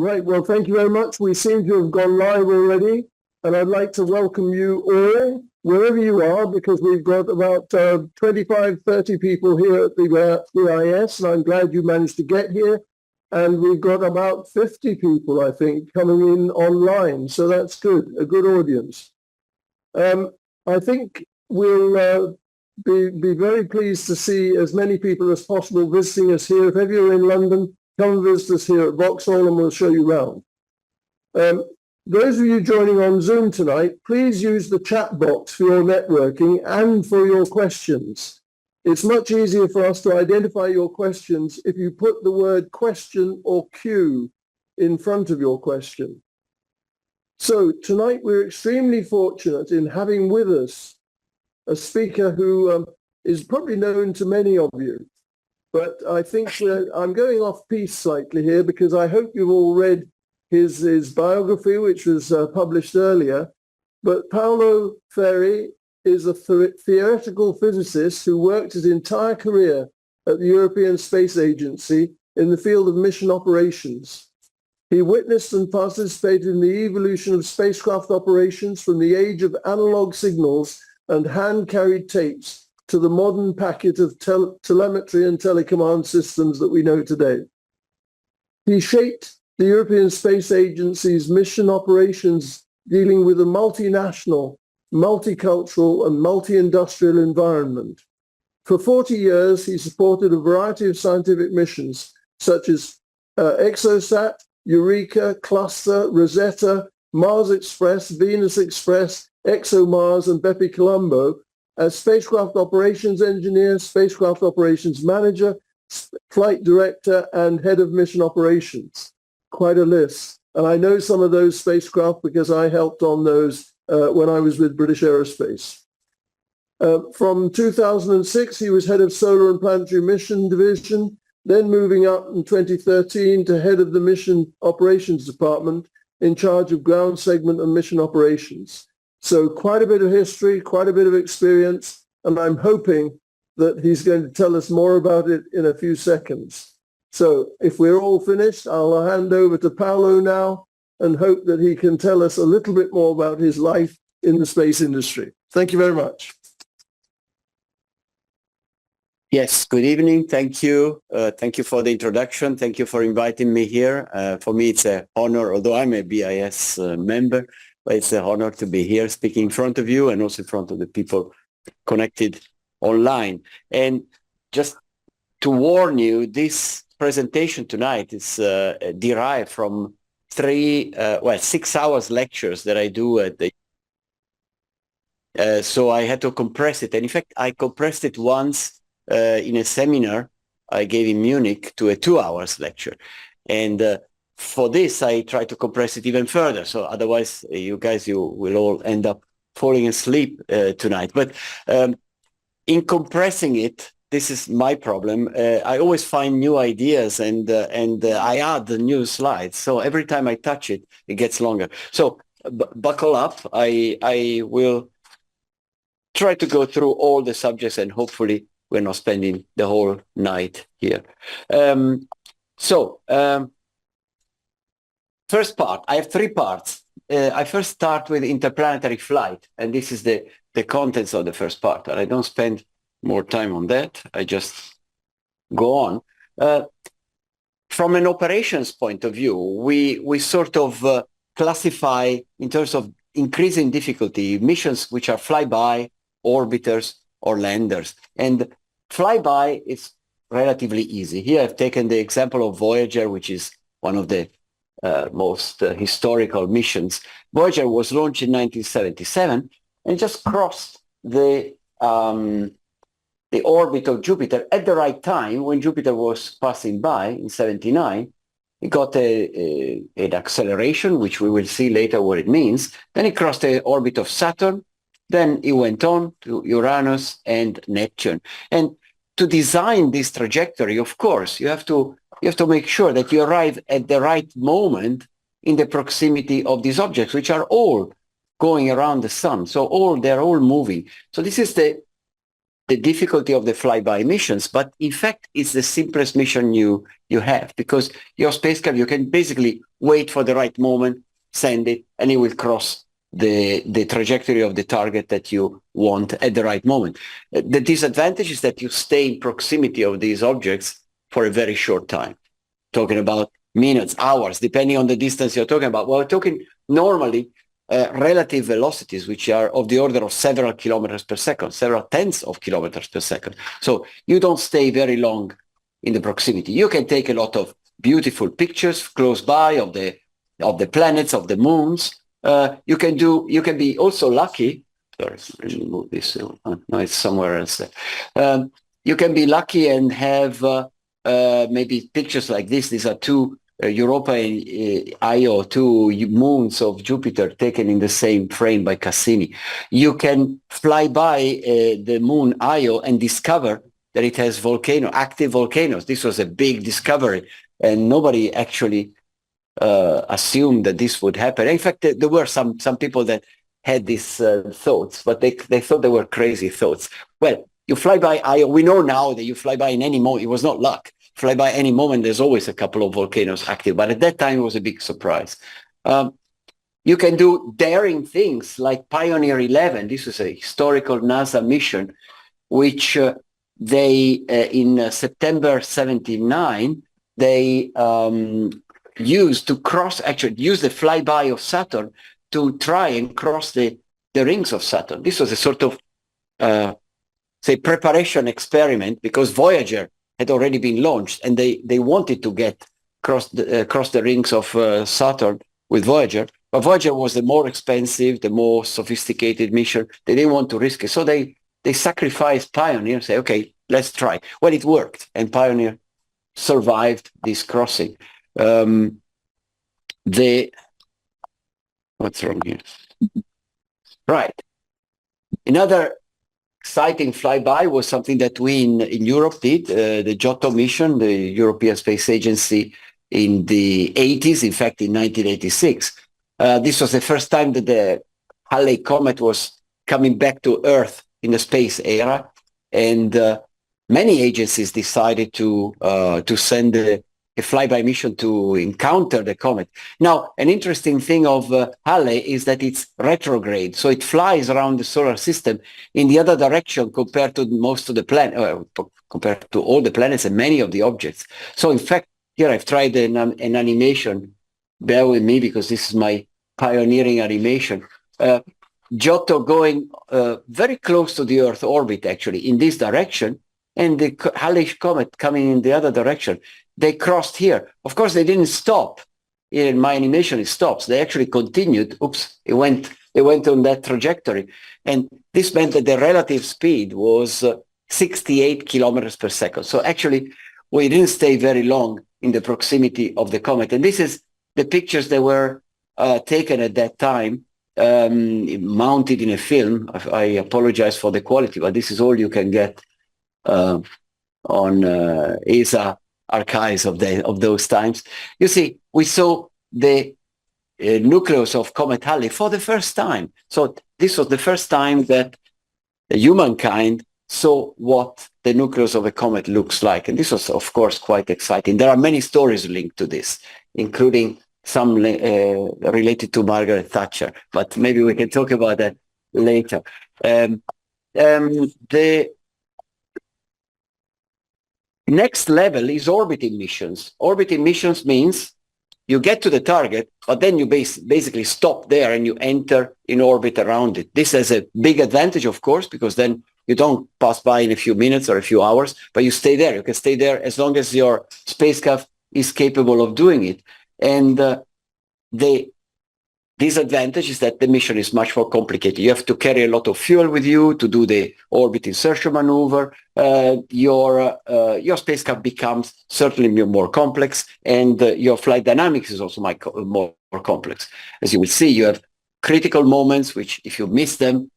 Right, well, thank you very much. We seem to have gone live already, and I'd like to welcome you all, wherever you are, because we've got about 25, 30 people here at the EIS, and I'm glad you managed to get here. And we've got about 50 people, I think, coming in online, so that's good, a good audience. I think we'll be very pleased to see as many people as possible visiting us here. If ever you're in London, come and visit us here at Vauxhall and we'll show you around. Those of you joining on Zoom tonight, please use the chat box for your networking and for your questions. It's much easier for us to identify your questions if you put the word question or Q in front of your question. So tonight we're extremely fortunate in having with us a speaker who is probably known to many of you. But I think I'm going off piece slightly here because I hope you've all read his biography, which was published earlier. But Paolo Ferri is a theoretical physicist who worked his entire career at the European Space Agency in the field of mission operations. He witnessed and participated in the evolution of spacecraft operations from the age of analog signals and hand-carried tapes to the modern packet of telemetry and telecommand systems that we know today. He shaped the European Space Agency's mission operations dealing with a multinational, multicultural and multi-industrial environment. For 40 years, he supported a variety of scientific missions such as Exosat, Eureka, Cluster, Rosetta, Mars Express, Venus Express, ExoMars and Bepi Colombo as spacecraft operations engineer, spacecraft operations manager, flight director, and head of mission operations. Quite a list. And I know some of those spacecraft because I helped on those when I was with British Aerospace. From 2006, he was head of Solar and Planetary Mission Division, then moving up in 2013 to head of the Mission Operations Department in charge of ground segment and mission operations. So quite a bit of history, quite a bit of experience, and I'm hoping that he's going to tell us more about it in a few seconds. So if we're all finished, I'll hand over to Paolo now and hope that he can tell us a little bit more about his life in the space industry. Thank you very much. Yes, good evening. Thank you. Thank you for the introduction. Thank you for inviting me here. For me, it's an honor, although I'm a BIS member, but it's an honor to be here speaking in front of you and also in front of the people connected online. And just to warn you, this presentation tonight is derived from 6 hours lectures that I do at the so I had to compress it. And in fact, I compressed it once in a seminar I gave in Munich to a 2 hours lecture. And for this, I try to compress it even further. So otherwise, you will all end up falling asleep tonight. But in compressing it, this is my problem. I always find new ideas and I add the new slides. So every time I touch it, it gets longer. So buckle up. I will try to go through all the subjects and hopefully we're not spending the whole night here. First part, I have 3 parts. I first start with interplanetary flight, and this is the contents of the first part. And I don't spend more time on that. I just go on. From an operations point of view, we sort of classify in terms of increasing difficulty missions which are flyby, orbiters, or landers. And flyby is relatively easy. Here I've taken the example of Voyager, which is one of the most historical missions. Voyager was launched in 1977 and just crossed the orbit of Jupiter at the right time when Jupiter was passing by in 79. It got an acceleration, which we will see later what it means. Then it crossed the orbit of Saturn. Then it went on to Uranus and Neptune. And to design this trajectory, of course, you have to make sure that you arrive at the right moment in the proximity of these objects, which are all going around the sun. So they're all moving. So this is the difficulty of the flyby missions, but in fact, it's the simplest mission you have, because your spacecraft, you can basically wait for the right moment, send it, and it will cross the trajectory of the target that you want at the right moment. The disadvantage is that you stay in proximity of these objects for a very short time, talking about minutes, hours, depending on the distance you're talking about. Well, we're talking normally relative velocities, which are of the order of several kilometers per second, several tens of kilometers per second. So you don't stay very long in the proximity. You can take a lot of beautiful pictures close by of the planets, of the moons. You can be also lucky. Sorry, let me move this. No, it's somewhere else. You can be lucky and have maybe pictures like this. These are two Europa and Io, two moons of Jupiter taken in the same frame by Cassini. You can fly by the moon Io and discover that it has active volcanoes. This was a big discovery, and nobody actually assumed that this would happen. In fact, there were some people that had these thoughts, but they thought they were crazy thoughts. Well, you fly by Io. We know now that you fly by in any moment. It was not luck. Fly by any moment, there's always a couple of volcanoes active. But at that time, it was a big surprise. You can do daring things like Pioneer 11. This is a historical NASA mission, which in September 79, they used the flyby of Saturn to try and cross the rings of Saturn. This was a sort of, preparation experiment, because Voyager had already been launched, and they wanted to get cross the rings of Saturn with Voyager. But Voyager was the more expensive, the more sophisticated mission. They didn't want to risk it. So they sacrificed Pioneer, say, okay, let's try. Well, it worked, and Pioneer survived this crossing. What's wrong here? Right. Another exciting flyby was something that we in Europe did, the Giotto mission, the European Space Agency in the 80s, in fact, in 1986. This was the first time that the Halley comet was coming back to Earth in the space era, and many agencies decided to send a flyby mission to encounter the comet. Now, an interesting thing of Halley is that it's retrograde, so it flies around the solar system in the other direction compared to most of the compared to all the planets and many of the objects. So, in fact, here I've tried an animation. Bear with me, because this is my pioneering animation. Giotto going very close to the Earth orbit, actually, in this direction, and the Halley comet coming in the other direction. They crossed here. Of course, they didn't stop. In my animation, it stops. They actually continued. Oops, it went on that trajectory. And this meant that the relative speed was 68 kilometers per second. So actually, we didn't stay very long in the proximity of the comet. And this is the pictures that were taken at that time, mounted in a film. I apologize for the quality, but this is all you can get on ESA archives of those times. You see, we saw the nucleus of Comet Halley for the first time. So this was the first time that humankind saw what the nucleus of a comet looks like. And this was, of course, quite exciting. There are many stories linked to this, including some related to Margaret Thatcher, but maybe we can talk about that later. The next level is orbiting missions. Orbiting missions means you get to the target, but then you basically stop there and you enter in orbit around it. This has a big advantage, of course, because then you don't pass by in a few minutes or a few hours, but you stay there. You can stay there as long as your spacecraft is capable of doing it. And the disadvantage is that the mission is much more complicated. You have to carry a lot of fuel with you to do the orbit insertion maneuver. Your spacecraft becomes certainly more complex, and your flight dynamics is also more complex. As you will see, you have critical moments, which if you miss them,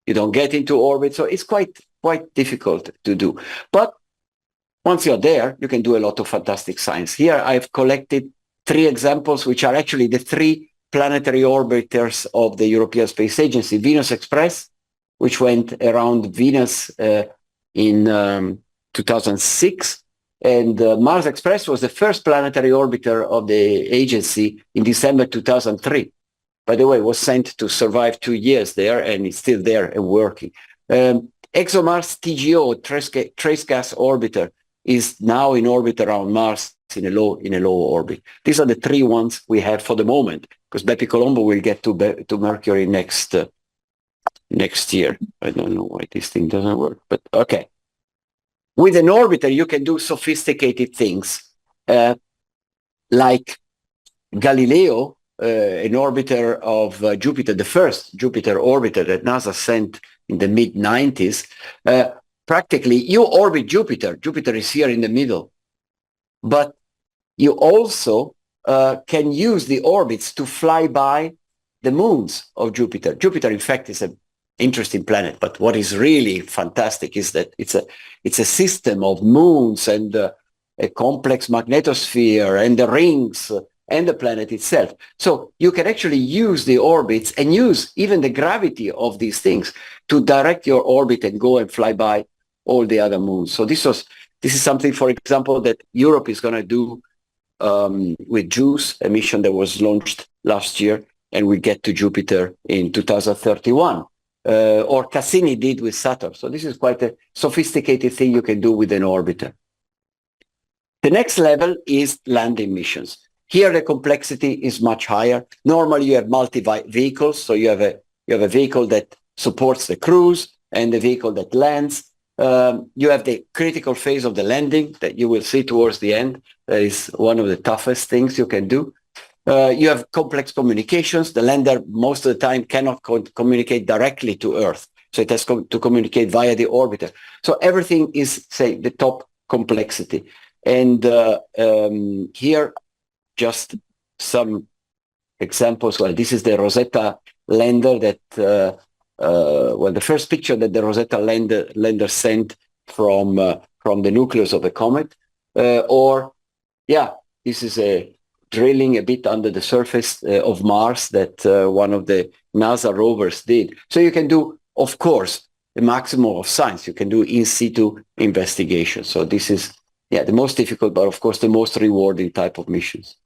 you don't get into orbit. So it's quite difficult to do. But once you're there, you can do a lot of fantastic science. Here I've collected 3 examples, which are actually the 3 planetary orbiters of the European Space Agency. Venus Express, which went around Venus in 2006, And Mars Express was the first planetary orbiter of the agency in December 2003. By the way, it was sent to survive 2 years there, and it's still there and working. ExoMars TGO, Trace Gas Orbiter, is now in orbit around Mars in a low orbit. These are the three ones we have for the moment, because Bepi Colombo will get to Mercury next year. I don't know why this thing doesn't work, but okay. With an orbiter, you can do sophisticated things, like Galileo, an orbiter of Jupiter, the first Jupiter orbiter that NASA sent in the mid-90s. Practically, you orbit Jupiter. Jupiter is here in the middle. But you also can use the orbits to fly by the moons of Jupiter. Jupiter, in fact, is an interesting planet. But what is really fantastic is that it's a system of moons and a complex magnetosphere and the rings and the planet itself. So you can actually use the orbits and use even the gravity of these things to direct your orbit and go and fly by all the other moons. So this is something, for example, that Europe is going to do with JUICE, a mission that was launched last year, and we get to Jupiter in 2031. Or Cassini did with Saturn. So this is quite a sophisticated thing you can do with an orbiter. The next level is landing missions. Here the complexity is much higher. Normally you have multi-vehicles, so you have a vehicle that supports the cruise and the vehicle that lands. You have the critical phase of the landing that you will see towards the end. That is one of the toughest things you can do. You have complex communications. The lander most of the time cannot communicate directly to Earth, so it has to communicate via the orbiter. So everything is, say, the top complexity. And here, just some examples. Well, this is the Rosetta lander that, the first picture that the Rosetta lander sent from the nucleus of the comet. This is a drilling a bit under the surface of Mars that one of the NASA rovers did. So you can do, of course, the maximum of science. You can do in situ investigation. So this is, the most difficult, but of course the most rewarding type of missions.